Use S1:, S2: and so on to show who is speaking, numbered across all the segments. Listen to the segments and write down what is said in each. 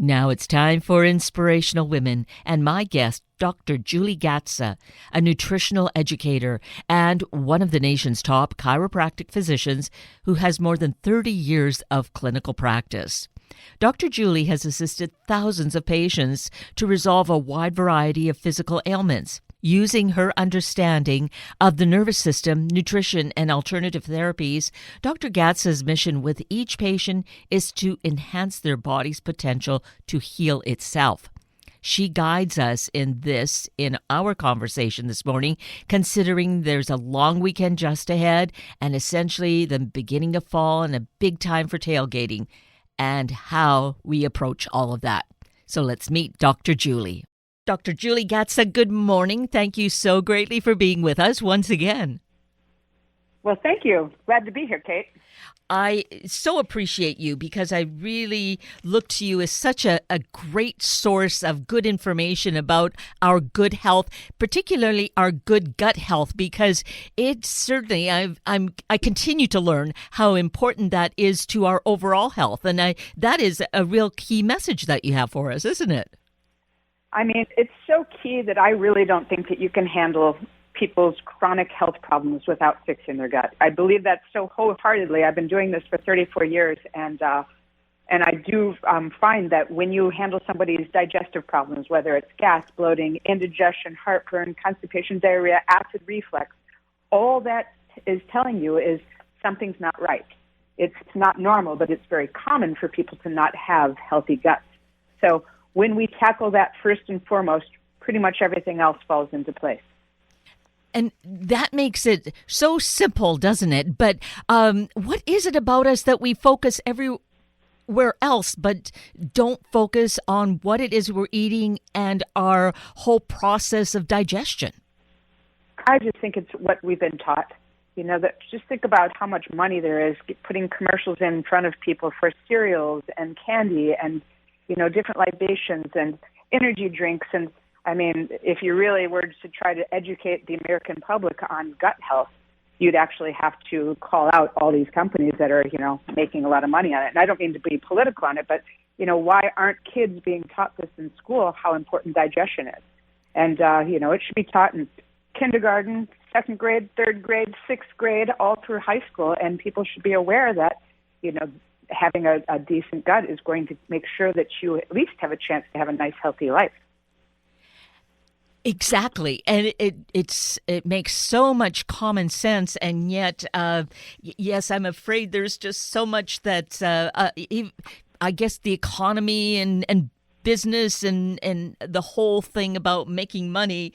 S1: Now it's time for Inspirational Women, and my guest, Dr. Julie Gatza, a nutritional educator and one of the nation's top chiropractic physicians who has more than 30 years of clinical practice. Dr. Julie has assisted thousands of patients to resolve a wide variety of physical ailments. Using her understanding of the nervous system, nutrition, and alternative therapies, Dr. Gatza's mission with each patient is to enhance their body's potential to heal itself. She guides us in our conversation this morning, considering there's a long weekend just ahead and essentially the beginning of fall and a big time for tailgating, and how we approach all of that. So let's meet Dr. Julie. Dr. Julie Gatza, good morning. Thank you so greatly for being with us once again.
S2: Well, thank you. Glad to be here, Kate.
S1: I so appreciate you because I really look to you as such a great source of good information about our good health, particularly our good gut health, because it's certainly, I continue to learn how important that is to our overall health. And that is a real key message that you have for us, isn't it?
S2: I mean, it's so key that I really don't think that you can handle people's chronic health problems without fixing their gut. I believe that so wholeheartedly. I've been doing this for 34 years, and I do find that when you handle somebody's digestive problems, whether it's gas, bloating, indigestion, heartburn, constipation, diarrhea, acid reflux, all that is telling you is something's not right. It's not normal, but it's very common for people to not have healthy guts. So when we tackle that first and foremost, pretty much everything else falls into place.
S1: And that makes it so simple, doesn't it? But what is it about us that we focus everywhere else, but don't focus on what it is we're eating and our whole process of digestion?
S2: I just think it's what we've been taught. You know, that just think about how much money there is putting commercials in front of people for cereals and candy and, you know, different libations and energy drinks. And I mean, if you really were to try to educate the American public on gut health, you'd actually have to call out all these companies that are, you know, making a lot of money on it. And I don't mean to be political on it, but, you know, why aren't kids being taught this in school, how important digestion is? And, you know, it should be taught in kindergarten, second grade, third grade, sixth grade, all through high school. And people should be aware that, you know, having a decent gut is going to make sure that you at least have a chance to have a nice, healthy life.
S1: Exactly. And it makes so much common sense. And yet, yes, I'm afraid there's just so much that I guess the economy and business and the whole thing about making money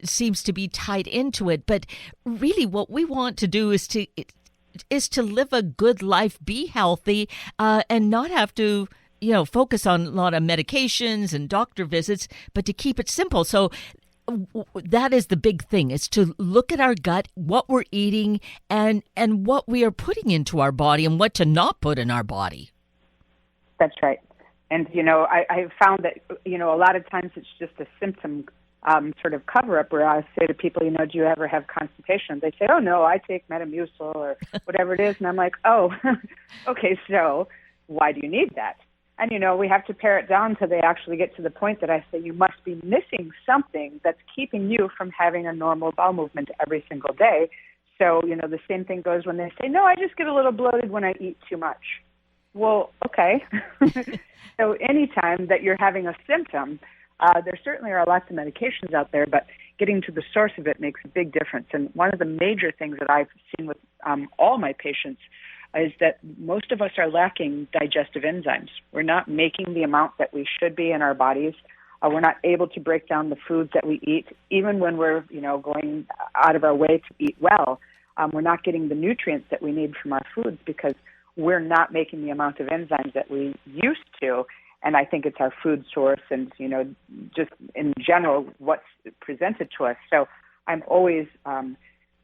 S1: seems to be tied into it. But really what we want to do is to live a good life, be healthy, and not have to, you know, focus on a lot of medications and doctor visits, but to keep it simple. So that is the big thing, is to look at our gut, what we're eating, and what we are putting into our body and what to not put in our body.
S2: That's right. And, you know, I found that, you know, a lot of times it's just a symptom sort of cover-up where I say to people, you know, do you ever have constipation? They say, oh, no, I take Metamucil or whatever it is. And I'm like, oh, okay, so why do you need that? And, you know, we have to pare it down until they actually get to the point that I say you must be missing something that's keeping you from having a normal bowel movement every single day. So, you know, the same thing goes when they say, no, I just get a little bloated when I eat too much. Well, okay. So anytime that you're having a symptom, there certainly are lots of medications out there, but getting to the source of it makes a big difference. And one of the major things that I've seen with all my patients is that most of us are lacking digestive enzymes. We're not making the amount that we should be in our bodies. We're not able to break down the foods that we eat, even when we're, you know, going out of our way to eat well. We're not getting the nutrients that we need from our foods because we're not making the amount of enzymes that we used to. And I think it's our food source and, you know, just in general what's presented to us. So I'm always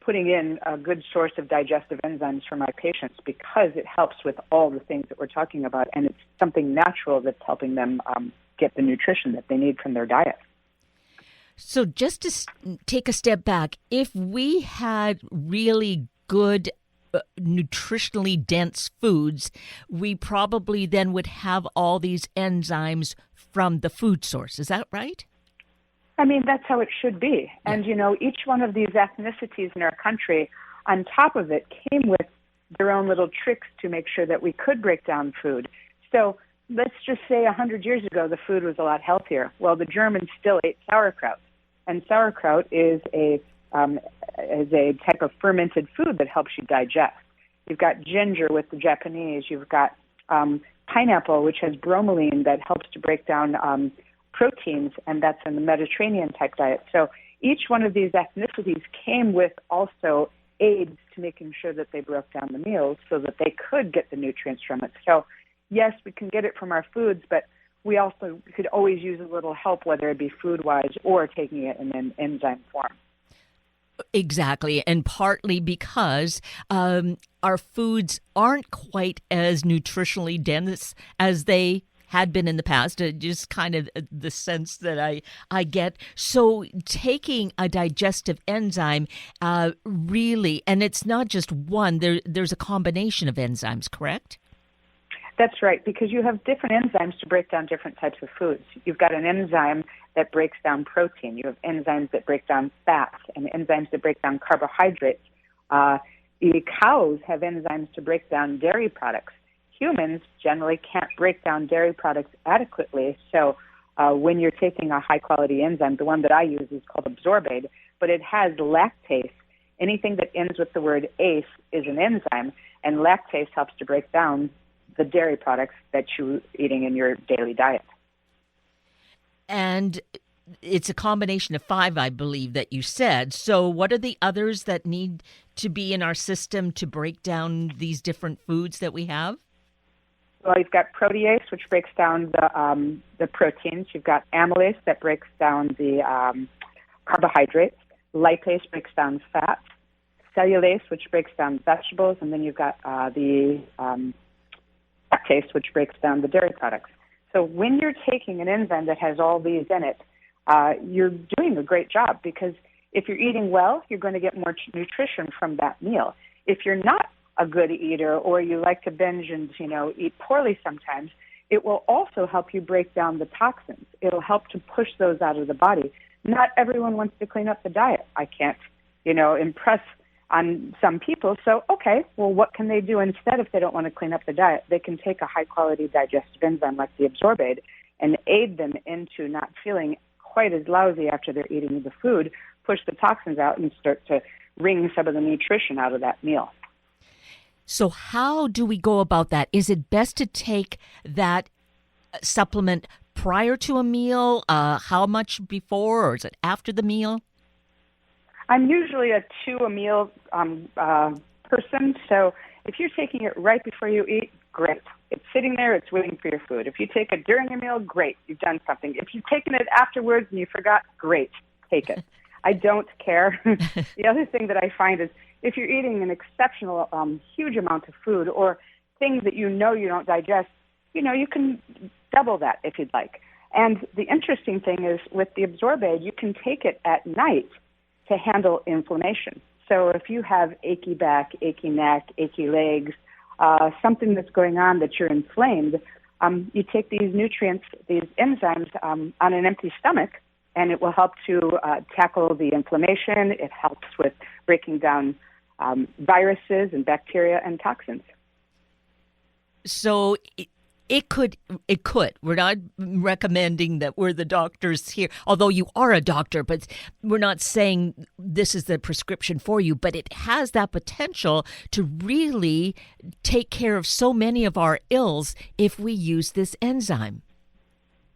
S2: putting in a good source of digestive enzymes for my patients because it helps with all the things that we're talking about. And it's something natural that's helping them get the nutrition that they need from their diet.
S1: So just to take a step back, if we had really good nutritionally dense foods, we probably then would have all these enzymes from the food source. Is that right?
S2: I mean, that's how it should be.
S1: Yeah.
S2: And, each one of these ethnicities in our country, on top of it, came with their own little tricks to make sure that we could break down food. So let's just say 100 years ago, the food was a lot healthier. Well, the Germans still ate sauerkraut. And sauerkraut is a type of fermented food that helps you digest. You've got ginger with the Japanese. You've got pineapple, which has bromelain that helps to break down proteins, and that's in the Mediterranean type diet. So each one of these ethnicities came with also aids to making sure that they broke down the meals so that they could get the nutrients from it. So yes, we can get it from our foods, but we also could always use a little help, whether it be food-wise or taking it in an enzyme form.
S1: Exactly, and partly because our foods aren't quite as nutritionally dense as they had been in the past, just kind of the sense that I get. So taking a digestive enzyme really, and it's not just one, there's a combination of enzymes, correct?
S2: That's right, because you have different enzymes to break down different types of foods. You've got an enzyme that breaks down protein. You have enzymes that break down fats and enzymes that break down carbohydrates. The cows have enzymes to break down dairy products. Humans generally can't break down dairy products adequately. So when you're taking a high-quality enzyme, the one that I use is called Absorbade, but it has lactase. Anything that ends with the word ACE is an enzyme, and lactase helps to break down the dairy products that you're eating in your daily diet.
S1: And it's a combination of 5, I believe, that you said. So what are the others that need to be in our system to break down these different foods that we have?
S2: Well, you've got protease, which breaks down the proteins. You've got amylase that breaks down the carbohydrates. Lipase breaks down fats. Cellulase, which breaks down vegetables. And then you've got the lactase, which breaks down the dairy products. So when you're taking an enzyme that has all these in it, you're doing a great job, because if you're eating well, you're going to get more nutrition from that meal. If you're not a good eater, or you like to binge and, eat poorly sometimes, it will also help you break down the toxins. It'll help to push those out of the body. Not everyone wants to clean up the diet. I can't, impress on some people. So, okay, well, what can they do instead if they don't want to clean up the diet? They can take a high-quality digestive enzyme like the Absorbade and aid them into not feeling quite as lousy after they're eating the food, push the toxins out, and start to wring some of the nutrition out of that meal.
S1: So how do we go about that? Is it best to take that supplement prior to a meal? How much before, or is it after the meal?
S2: I'm usually a to-a-meal person, so if you're taking it right before you eat, great. It's sitting there, it's waiting for your food. If you take it during a meal, great, you've done something. If you've taken it afterwards and you forgot, great, take it. I don't care. The other thing that I find is if you're eating an exceptional, huge amount of food, or things that you don't digest, you can double that if you'd like. And the interesting thing is with the Absorbade, you can take it at night to handle inflammation. So if you have achy back, achy neck, achy legs, something that's going on that you're inflamed, you take these nutrients, these enzymes on an empty stomach, and it will help to tackle the inflammation. It helps with breaking down viruses and bacteria and toxins.
S1: So it could. We're not recommending that we're the doctors here, although you are a doctor, but we're not saying this is the prescription for you, but it has that potential to really take care of so many of our ills if we use this enzyme.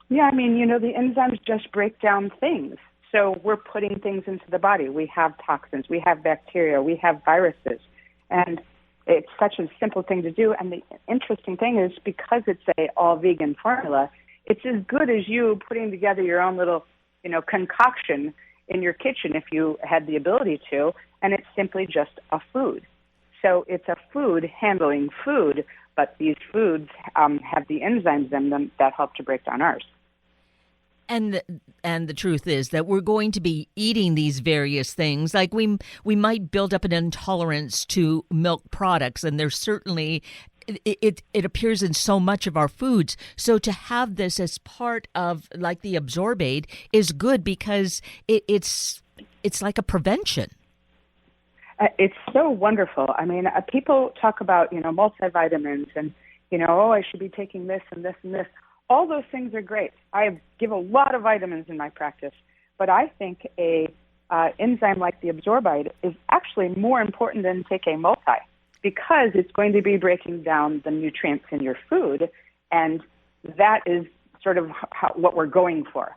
S2: Yeah, the enzymes just break down things. So we're putting things into the body. We have toxins, we have bacteria, we have viruses, and it's such a simple thing to do. And the interesting thing is, because it's a all-vegan formula, it's as good as you putting together your own little, concoction in your kitchen if you had the ability to, and it's simply just a food. So it's a food handling food, but these foods have the enzymes in them that help to break down ours.
S1: And the truth is that we're going to be eating these various things. Like we might build up an intolerance to milk products, and there's certainly it appears in so much of our foods. So to have this as part of like the Absorbaid is good because it's like a prevention.
S2: It's so wonderful. I mean, people talk about, multivitamins and, oh, I should be taking this and this and this. All those things are great. I give a lot of vitamins in my practice, but I think a enzyme like the Absorbaid is actually more important than take a multi because it's going to be breaking down the nutrients in your food, and that is sort of what we're going for.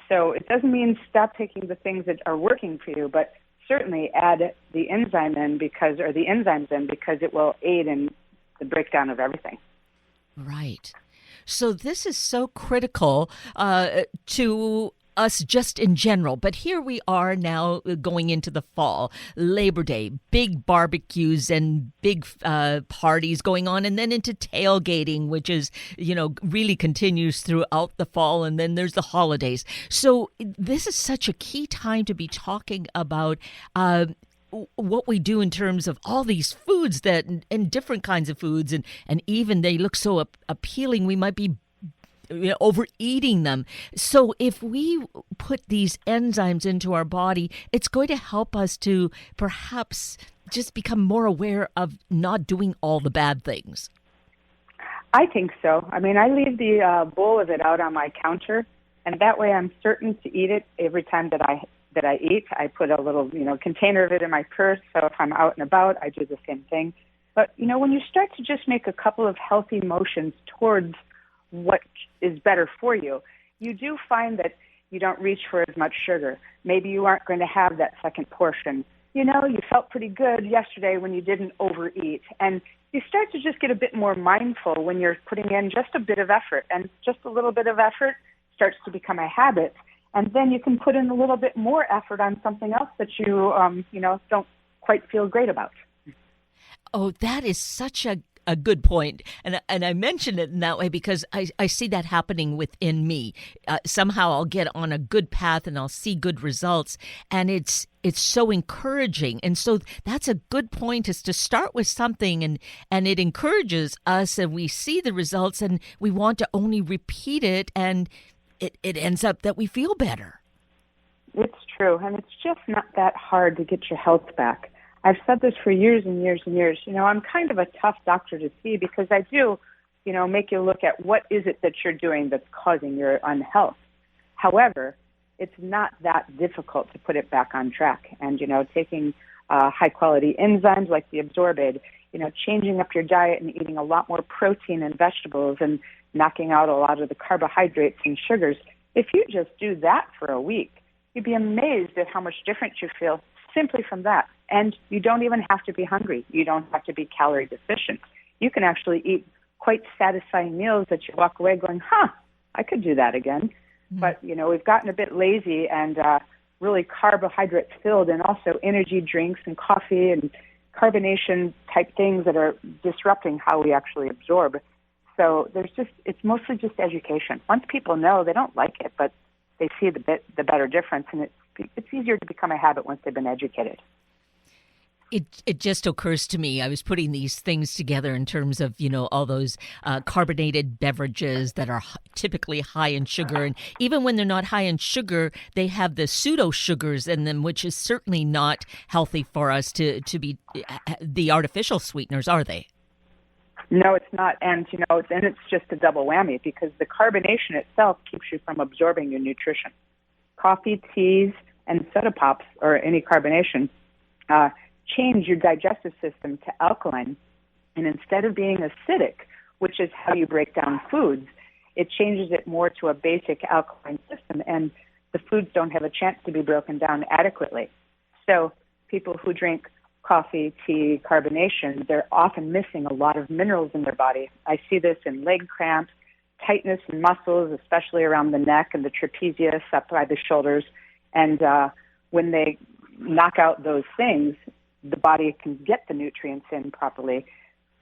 S2: So it doesn't mean stop taking the things that are working for you, but certainly add the enzymes in because it will aid in the breakdown of everything.
S1: Right. So this is so critical to us just in general. But here we are now going into the fall, Labor Day, big barbecues and big parties going on, and then into tailgating, which is, really continues throughout the fall. And then there's the holidays. So this is such a key time to be talking about what we do in terms of all these foods and different kinds of foods. And even they look so appealing, we might be overeating them. So if we put these enzymes into our body, it's going to help us to perhaps just become more aware of not doing all the bad things.
S2: I think so. I mean, I leave the bowl of it out on my counter, and that way I'm certain to eat it every time that I eat. I put a little, container of it in my purse, so if I'm out and about, I do the same thing. But, when you start to just make a couple of healthy motions towards what is better for you, you do find that you don't reach for as much sugar. Maybe you aren't going to have that second portion. You felt pretty good yesterday when you didn't overeat. And you start to just get a bit more mindful when you're putting in just a bit of effort. And just a little bit of effort starts to become a habit. And then you can put in a little bit more effort on something else that you, don't quite feel great about.
S1: Oh, that is such a good point. And I mention it in that way because I see that happening within me. Somehow I'll get on a good path and I'll see good results. And it's so encouraging. And so that's a good point, is to start with something and it encourages us and we see the results and we want to only repeat it, and it ends up that we feel better.
S2: It's true. And it's just not that hard to get your health back. I've said this for years and years and years. I'm kind of a tough doctor to see because I do, make you look at what is it that you're doing that's causing your unhealth. However, it's not that difficult to put it back on track. And, taking high-quality enzymes like the Absorbaid, changing up your diet and eating a lot more protein and vegetables and knocking out a lot of the carbohydrates and sugars. If you just do that for a week, you'd be amazed at how much different you feel simply from that. And you don't even have to be hungry. You don't have to be calorie deficient. You can actually eat quite satisfying meals that you walk away going, I could do that again. Mm-hmm. But, we've gotten a bit lazy and really carbohydrate filled, and also energy drinks and coffee and carbonation type things that are disrupting how we actually absorb. So it's mostly just education. Once people know, they don't like it, but they see the better difference, and it's easier to become a habit once they've been educated.
S1: It just occurs to me, I was putting these things together in terms of, all those carbonated beverages that are typically high in sugar. And even when they're not high in sugar, they have the pseudo sugars in them, which is certainly not healthy for us to be the artificial sweeteners, are they?
S2: No, it's not. And, it's just a double whammy because the carbonation itself keeps you from absorbing your nutrition. Coffee, teas, and soda pops, or any carbonation, change your digestive system to alkaline. And instead of being acidic, which is how you break down foods, it changes it more to a basic alkaline system, and the foods don't have a chance to be broken down adequately. So people who drink coffee, tea, carbonation, they're often missing a lot of minerals in their body. I see this in leg cramps, tightness in muscles, especially around the neck and the trapezius up by the shoulders. And when they knock out those things, the body can get the nutrients in properly.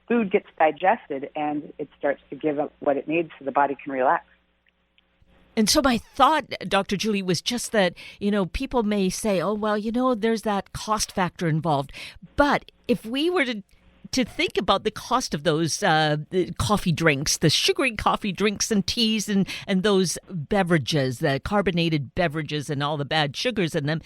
S2: Food gets digested, and it starts to give up what it needs so the body can relax.
S1: And so my thought, Dr. Julie, was just that, people may say, oh, well, there's that cost factor involved. But if we were to think about the cost of those coffee drinks, the sugary coffee drinks and teas and those beverages, the carbonated beverages and all the bad sugars in them,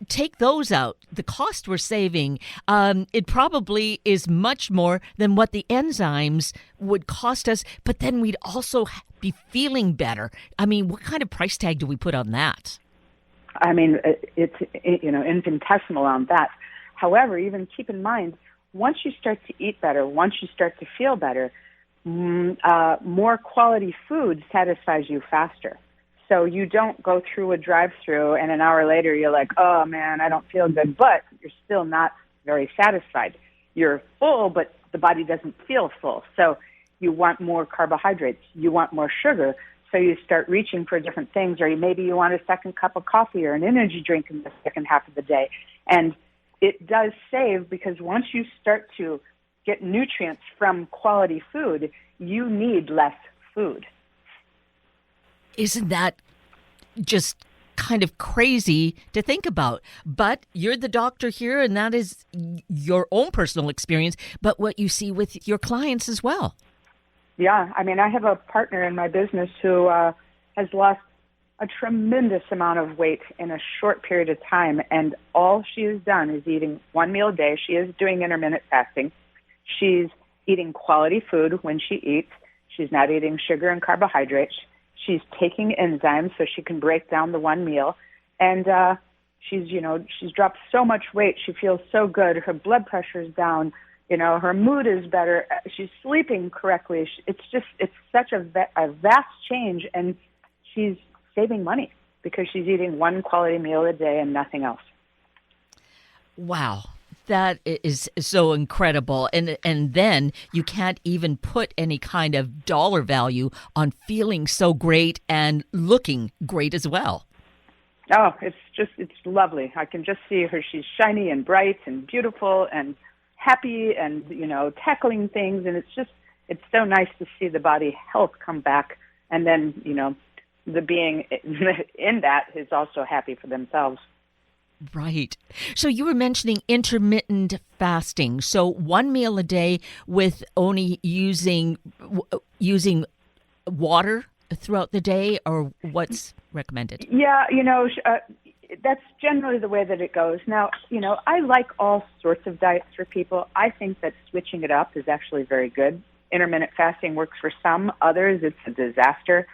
S1: take those out, the cost we're saving, it probably is much more than what the enzymes would cost us, but then we'd also be feeling better. I mean, what kind of price tag do we put on that?
S2: I mean, it's, infinitesimal on that. However, even keep in mind, once you start to eat better, once you start to feel better, more quality food satisfies you faster. So you don't go through a drive-through and an hour later you're like, oh man, I don't feel good, but you're still not very satisfied. You're full, but the body doesn't feel full. So you want more carbohydrates, you want more sugar, so you start reaching for different things, or maybe you want a second cup of coffee or an energy drink in the second half of the day. And it does save, because once you start to get nutrients from quality food, you need less food.
S1: Isn't that just kind of crazy to think about? But you're the doctor here, and that is your own personal experience, but what you see with your clients as well.
S2: Yeah, I mean, I have a partner in my business who has lost a tremendous amount of weight in a short period of time, and all she has done is eating one meal a day. She is doing intermittent fasting. She's eating quality food when she eats. She's not eating sugar and carbohydrates. She's taking enzymes so she can break down the one meal. And she's dropped so much weight. She feels so good. Her blood pressure is down. Her mood is better. She's sleeping correctly. It's such a vast change. And she's saving money because she's eating one quality meal a day and nothing else.
S1: Wow. That is so incredible. And then you can't even put any kind of dollar value on feeling so great and looking great as well.
S2: Oh, it's lovely. I can just see her. She's shiny and bright and beautiful and happy and, tackling things. And it's so nice to see the body health come back. And then, the being in that is also happy for themselves.
S1: Right. So you were mentioning intermittent fasting. So one meal a day with only using water throughout the day, or what's recommended?
S2: Yeah, that's generally the way that it goes. Now, I like all sorts of diets for people. I think that switching it up is actually very good. Intermittent fasting works for some. Others, it's a disaster.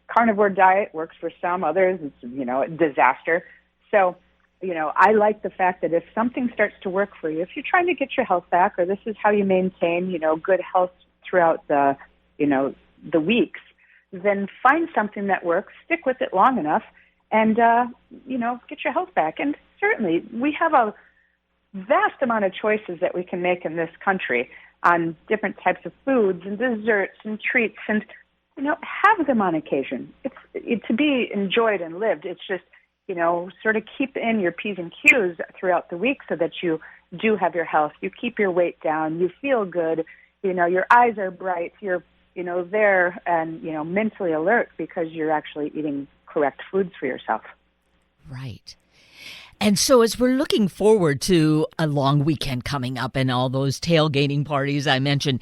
S2: Carnivore diet works for some. Others, it's, a disaster. So, I like the fact that if something starts to work for you, if you're trying to get your health back, or this is how you maintain, good health throughout the weeks, then find something that works, stick with it long enough, and, get your health back. And certainly we have a vast amount of choices that we can make in this country on different types of foods and desserts and treats, and, have them on occasion. It's to be enjoyed and lived. It's just, sort of keep in your P's and Q's throughout the week so that you do have your health. You keep your weight down. You feel good. Your eyes are bright. You're, there and, mentally alert because you're actually eating correct foods for yourself.
S1: Right. And so as we're looking forward to a long weekend coming up and all those tailgating parties I mentioned,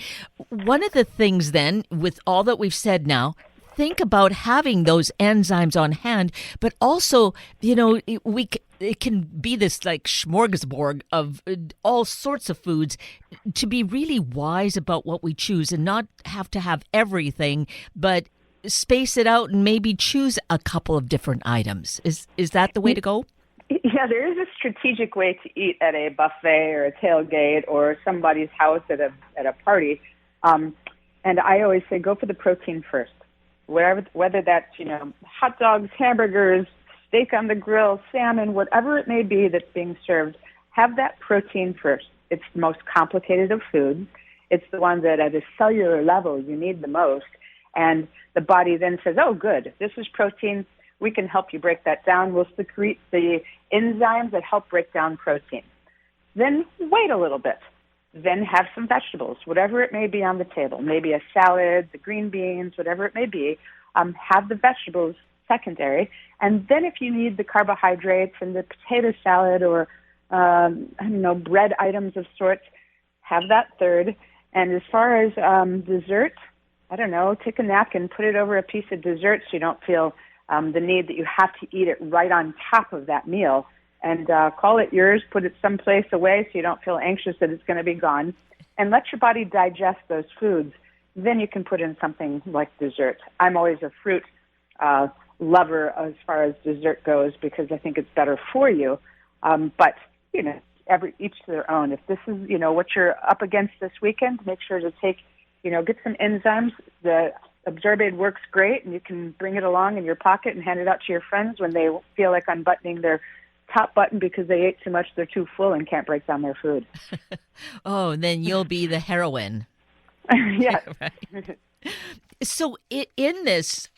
S1: one of the things then, with all that we've said now, think about having those enzymes on hand, but also, it can be this like smorgasbord of all sorts of foods, to be really wise about what we choose and not have to have everything, but space it out and maybe choose a couple of different items. Is that the way to go?
S2: Yeah, there is a strategic way to eat at a buffet or a tailgate or somebody's house at a party. And I always say go for the protein first. Whether that's, hot dogs, hamburgers, steak on the grill, salmon, whatever it may be that's being served, have that protein first. It's the most complicated of foods. It's the one that at a cellular level you need the most. And the body then says, oh, good, this is protein. We can help you break that down. We'll secrete the enzymes that help break down protein. Then wait a little bit. Then have some vegetables, whatever it may be on the table, maybe a salad, the green beans, whatever it may be. have the vegetables secondary. And then if you need the carbohydrates and the potato salad or, bread items of sorts, have that third. And as far as dessert, I don't know, take a napkin, put it over a piece of dessert so you don't feel the need that you have to eat it right on top of that meal. And call it yours, put it someplace away so you don't feel anxious that it's going to be gone. And let your body digest those foods. Then you can put in something like dessert. I'm always a fruit lover as far as dessert goes because I think it's better for you. But, each to their own. If this is, what you're up against this weekend, make sure to take, get some enzymes. The Absorbaid works great, and you can bring it along in your pocket and hand it out to your friends when they feel like unbuttoning their top button because they ate too much, they're too full and can't break down their food.
S1: Oh, then you'll be the heroine.
S2: Yeah.
S1: Right. So in this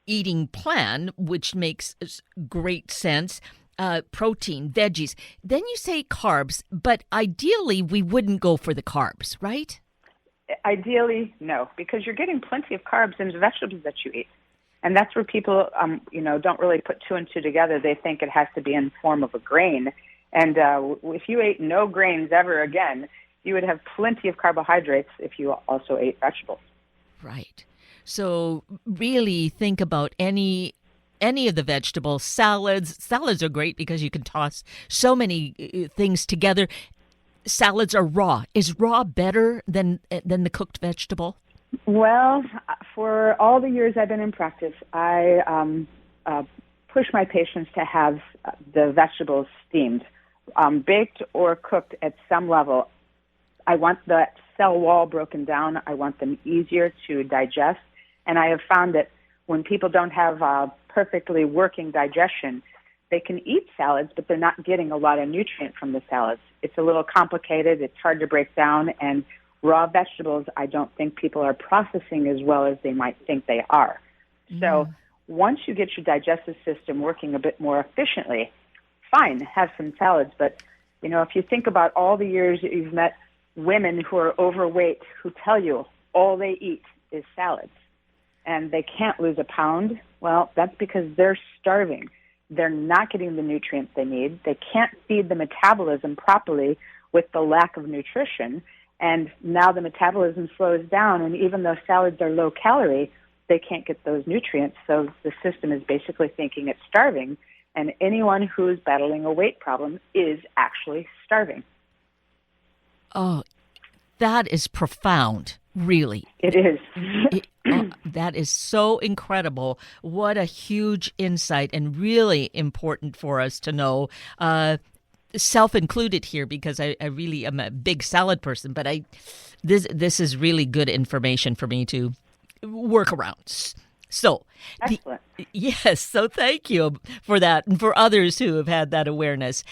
S1: eating plan, which makes great sense, protein, veggies, then you say carbs, but ideally we wouldn't go for the carbs, right?
S2: Ideally, no, because you're getting plenty of carbs in the vegetables that you eat. And that's where people, don't really put two and two together. They think it has to be in form of a grain. And if you ate no grains ever again, you would have plenty of carbohydrates if you also ate vegetables.
S1: Right. So really think about any of the vegetables. Salads are great because you can toss so many things together. Salads are raw. Is raw better than the cooked vegetable?
S2: Well, for all the years I've been in practice, I push my patients to have the vegetables steamed, baked or cooked at some level. I want the cell wall broken down. I want them easier to digest. And I have found that when people don't have perfectly working digestion, they can eat salads, but they're not getting a lot of nutrient from the salads. It's a little complicated. It's hard to break down. And raw vegetables, I don't think people are processing as well as they might think they are. So once you get your digestive system working a bit more efficiently, fine, have some salads. But, if you think about all the years that you've met women who are overweight who tell you all they eat is salads and they can't lose a pound, well, that's because they're starving. They're not getting the nutrients they need. They can't feed the metabolism properly with the lack of nutrition. And now the metabolism slows down, and even though salads are low calorie, they can't get those nutrients. So the system is basically thinking it's starving, and anyone who's battling a weight problem is actually starving.
S1: Oh, that is profound, really.
S2: It is.
S1: That is so incredible. What a huge insight and really important for us to know. Self-included here because I really am a big salad person, but this is really good information for me to work around. So,
S2: excellent.
S1: Yes, so thank you for that and for others who have had that awareness.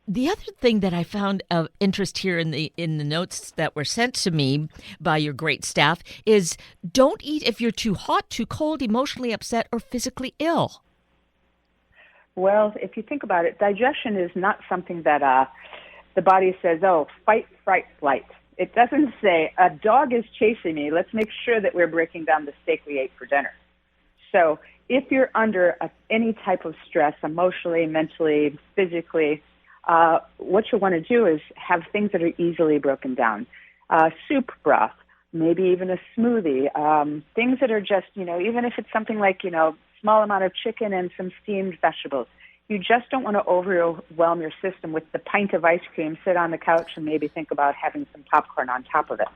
S1: The other thing that I found of interest here in the notes that were sent to me by your great staff is don't eat if you're too hot, too cold, emotionally upset, or physically ill.
S2: Well, if you think about it, digestion is not something that the body says, oh, fight, fright, flight. It doesn't say, a dog is chasing me. Let's make sure that we're breaking down the steak we ate for dinner. So if you're under any type of stress, emotionally, mentally, physically, what you want to do is have things that are easily broken down. Soup broth, maybe even a smoothie, things that are just, even if it's something like, small amount of chicken and some steamed vegetables. You just don't want to overwhelm your system with the pint of ice cream, sit on the couch, and maybe think about having some popcorn on top of it.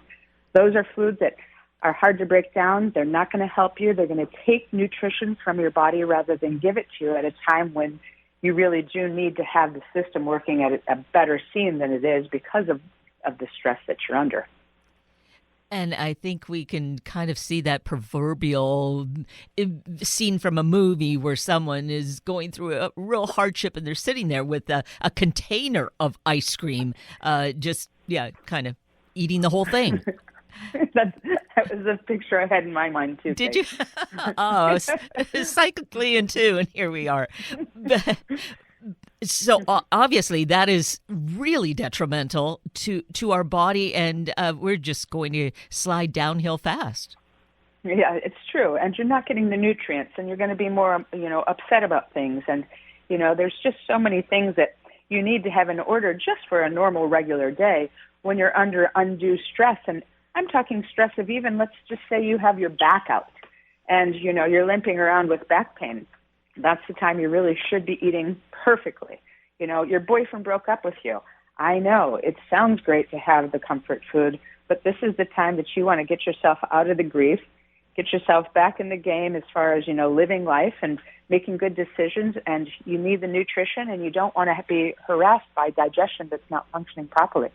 S2: Those are foods that are hard to break down. They're not going to help you. They're going to take nutrition from your body rather than give it to you at a time when you really do need to have the system working at a better scene than it is because of the stress that you're under.
S1: And I think we can kind of see that proverbial scene from a movie where someone is going through a real hardship and they're sitting there with a container of ice cream, kind of eating the whole thing.
S2: That was the picture I had in my mind, too.
S1: Did you? Oh, cyclically in two, and here we are. So obviously that is really detrimental to our body, and we're just going to slide downhill fast.
S2: Yeah, it's true. And you're not getting the nutrients, and you're going to be more, upset about things. And, there's just so many things that you need to have in order just for a normal, regular day when you're under undue stress. And I'm talking stress of even, let's just say you have your back out and, you're limping around with back pain. That's the time you really should be eating perfectly. Your boyfriend broke up with you. I know it sounds great to have the comfort food, but this is the time that you want to get yourself out of the grief, get yourself back in the game as far as, living life and making good decisions. And you need the nutrition, and you don't want to be harassed by digestion that's not functioning properly.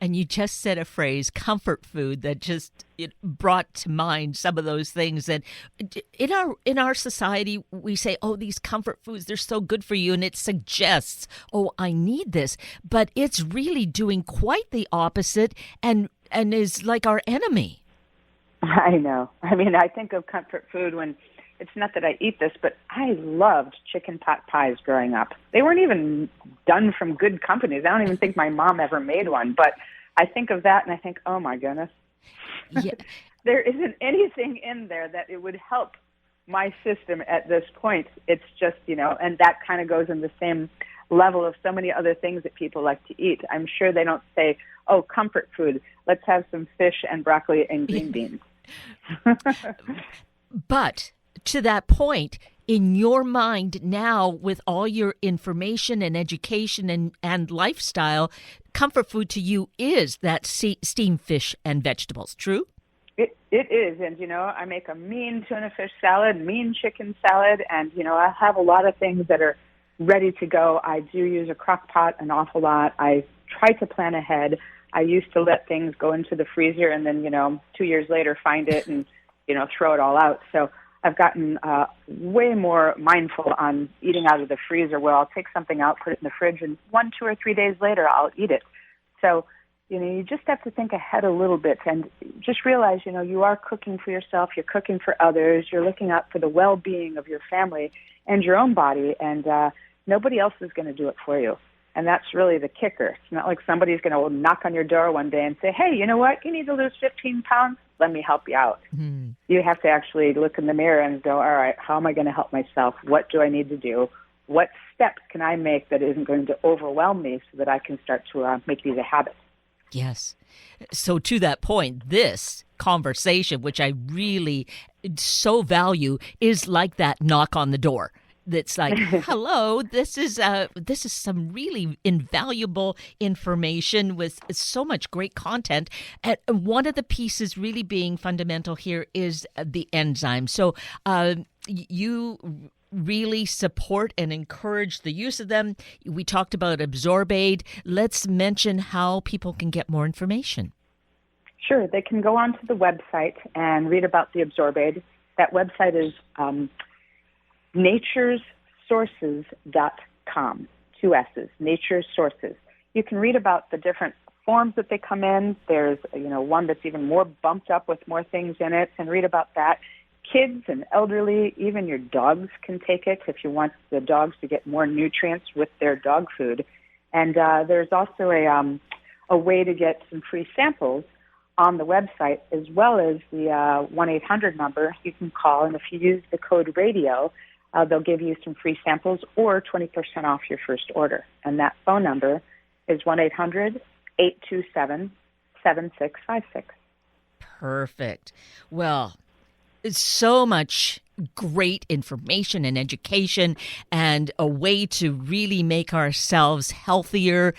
S1: And you just said a phrase, comfort food, that just brought to mind some of those things. And in our society, we say, oh, these comfort foods, they're so good for you. And it suggests, oh, I need this. But it's really doing quite the opposite and is like our enemy.
S2: I know. I mean, I think of comfort food when it's not that I eat this, but I loved chicken pot pies growing up. They weren't even done from good companies. I don't even think my mom ever made one, but I think of that and I think, oh my goodness. Yeah. There isn't anything in there that it would help my system at this point. It's just, and that kind of goes in the same level of so many other things that people like to eat. I'm sure they don't say, oh, comfort food, let's have some fish and broccoli and green beans.
S1: But to that point, in your mind now, with all your information and education and lifestyle, comfort food to you is that steamed fish and vegetables, true?
S2: It is. And, I make a mean tuna fish salad, mean chicken salad, and, I have a lot of things that are ready to go. I do use a crock pot an awful lot. I try to plan ahead. I used to let things go into the freezer and then, 2 years later find it and, throw it all out. So I've gotten way more mindful on eating out of the freezer, where I'll take something out, put it in the fridge, and 1, 2, or 3 days later, I'll eat it. So, you just have to think ahead a little bit and just realize, you are cooking for yourself, you're cooking for others, you're looking out for the well-being of your family and your own body, and nobody else is going to do it for you. And that's really the kicker. It's not like somebody's going to knock on your door one day and say, hey, you know what? You need to lose 15 pounds. Let me help you out. Mm-hmm. You have to actually look in the mirror and go, all right, how am I going to help myself? What do I need to do? What steps can I make that isn't going to overwhelm me so that I can start to make these a habit?
S1: Yes. So to that point, this conversation, which I really so value, is like that knock on the door. That's like, hello, this is some really invaluable information with so much great content. And one of the pieces really being fundamental here is the enzymes. So you really support and encourage the use of them. We talked about Absorbaid. Let's mention how people can get more information.
S2: Sure. They can go onto the website and read about the Absorbaid. That website is naturesources.com, 2 S's, Nature's Sources. You can read about the different forms that they come in. There's, one that's even more bumped up with more things in it, and read about that. Kids and elderly, even your dogs can take it if you want the dogs to get more nutrients with their dog food. And there's also a way to get some free samples on the website, as well as the 1-800 number you can call. And if you use the code RADIO, they'll give you some free samples or 20% off your first order. And that phone number is 1-800-827-7656.
S1: Perfect. Well, so much great information and education and a way to really make ourselves healthier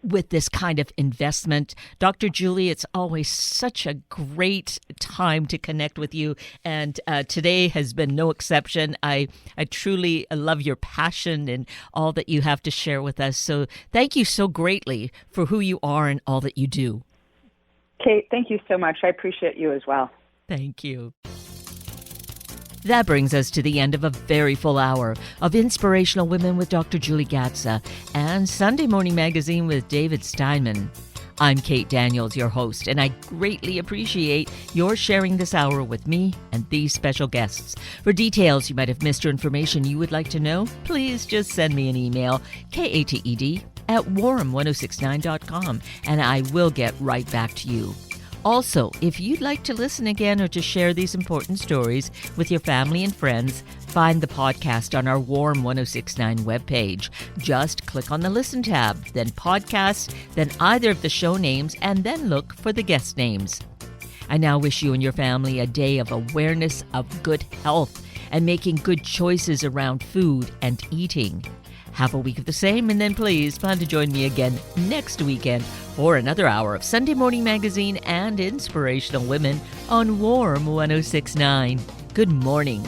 S1: with this kind of investment. Dr. Julie, it's always such a great time to connect with you, and today has been no exception. I truly love your passion and all that you have to share with us. So thank you so greatly for who you are and all that you do.
S2: Kate, thank you so much. I appreciate you as well.
S1: Thank you. That brings us to the end of a very full hour of Inspirational Women with Dr. Julie Gatza and Sunday Morning Magazine with David Steinman. I'm Kate Daniels, your host, and I greatly appreciate your sharing this hour with me and these special guests. For details you might have missed or information you would like to know, please just send me an email, kated@warm1069.com, and I will get right back to you. Also, if you'd like to listen again or to share these important stories with your family and friends, find the podcast on our Warm 1069 webpage. Just click on the Listen tab, then Podcasts, then either of the show names, and then look for the guest names. I now wish you and your family a day of awareness of good health and making good choices around food and eating. Have a week of the same, and then please plan to join me again next weekend for another hour of Sunday Morning Magazine and Inspirational Women on Warm 1069. Good morning.